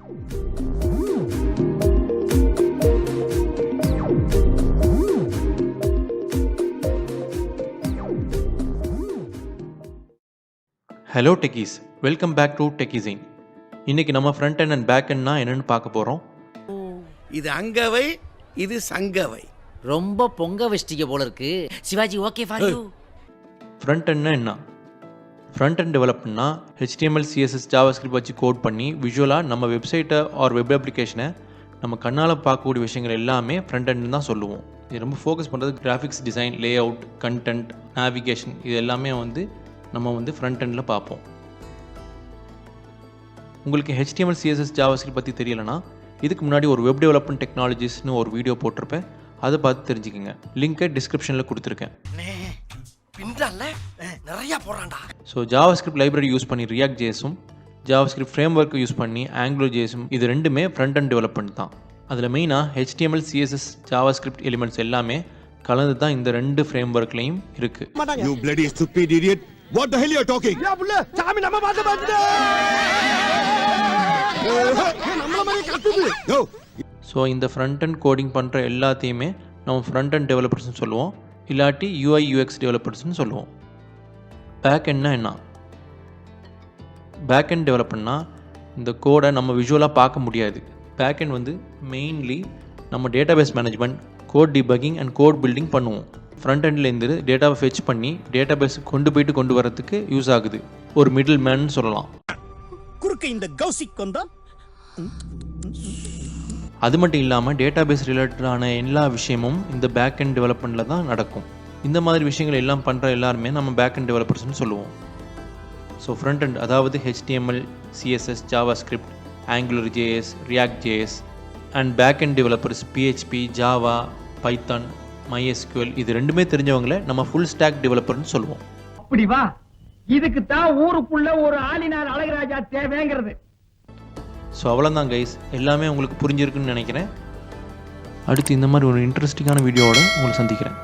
Hello techies, welcome back to டெக்கிசைன். இன்னைக்கு நம்ம ஃப்ரண்ட் எண்ட் அண்ட் பேக் எண்ட்னா என்னன்னு பார்க்க போகிறோம். இது அங்கவை, இது சங்கவை. ரொம்ப பொங்க வச்சிட்டீங்க போல இருக்கு Sivaji. Okay for you. Front எண்ட்னா என்ன? ஃப்ரண்ட் எண்ட் டெவலப்மெண்ட்னா HTML, CSS, JavaScript வச்சு கோட் பண்ணி விஷுவலாக நம்ம வெப்சைட்டை ஆர் வெப் அப்ளிகேஷனை நம்ம கண்ணால் பார்க்கக்கூடிய விஷயங்கள் எல்லாமே ஃப்ரண்ட் எண்ட் தான் சொல்லுவோம். இது ரொம்ப ஃபோக்கஸ் பண்ணுறது graphics design, lay out, content, navigation, இது எல்லாமே நம்ம ஃப்ரண்ட் எண்டில் பார்ப்போம். உங்களுக்கு HTML, CSS, JavaScript பற்றி தெரியலைன்னா இதுக்கு முன்னாடி ஒரு வெப் டெவலப்மெண்ட் டெக்னாலஜிஸ்னு ஒரு வீடியோ போட்டிருப்பேன், அதை பார்த்து தெரிஞ்சுக்கோங்க. லிங்கை டிஸ்கிரிப்ஷனில் கொடுத்துருக்கேன். ஸோ JavaScript லைப்ரரி யூஸ் பண்ணி React JSம், JavaScript ஃப்ரேம் ஒர்க்கை யூஸ் பண்ணி Angular JSம், இது ரெண்டுமே ஃப்ரண்ட் எண்ட் டெவலப்மெண்ட் தான். அதில் மெயினாக HTML, CSS, JavaScript எலிமெண்ட்ஸ் எல்லாமே கலந்து தான் இந்த ரெண்டு ஃப்ரேம் ஒர்க்லையும் இருக்குது. You bloody stupid idiot! What the hell you are talking? யா புள்ள, சாமி நம்ம பாத்துடா. நம்மள மாதிரி கத்துது. No. ஸோ இந்த ஃப்ரண்ட் எண்ட் கோடிங் பண்ணுற எல்லாத்தையுமே நம்ம ஃப்ரண்ட் எண்ட் டெவலப்பர்ஸ்னு சொல்லுவோம், இல்லாட்டி UI UX டெவலப்பர்ஸ்னு சொல்லுவோம். பேக் எண்ட்னா என்ன? பேக் எண்ட் டெவலப்மெண்ட்னா இந்த கோடை நம்ம விஷுவலாக பார்க்க முடியாது. பேக் எண்ட் மெயின்லி நம்ம database management, code debugging and code building பண்ணுவோம். ஃப்ரண்ட் எண்ட்லேருந்து டேட்டாவை ஃபெச் பண்ணி டேட்டாபேஸ் கொண்டு வரதுக்கு யூஸ் ஆகுது. ஒரு மிடில் மேன் சொல்லலாம். குறுக்க இந்த கௌசிக் வந்தா அது மட்டும் இல்லாமல் டேட்டாபேஸ் ரிலேட்டடான எல்லா விஷயமும் இந்த பேக் எண்ட் டெவலப்மெண்ட்டில் தான் நடக்கும். இந்த மாதிரி விஷயங்கள் எல்லாம் பண்ணுற எல்லாருமே நம்ம பேக் எண்ட் டெவலப்பர்ஸ்னு சொல்லுவோம். ஸோ ஃப்ரண்ட் எண்ட் அதாவது HTML, CSS, JavaScript, Angular JS, React JS and back end developers PHP, Java, Python, MySQL இது ரெண்டுமே தெரிஞ்சவங்கள நம்ம ஃபுல் ஸ்டாக் டெவலப்பர்னு சொல்லுவோம். அப்படி வா, இதுக்கு தான் ஊருக்குள்ள ஒரு ஆளினார் அழகராஜா தேவைங்கிறது. ஸோ அவ்வளோதான் கைஸ், எல்லாமே உங்களுக்கு புரிஞ்சிருக்குன்னு நினைக்கிறேன். அடுத்து இந்த மாதிரி ஒரு இன்ட்ரெஸ்டிங்கான வீடியோவோட உங்களை சந்திக்கிறேன்.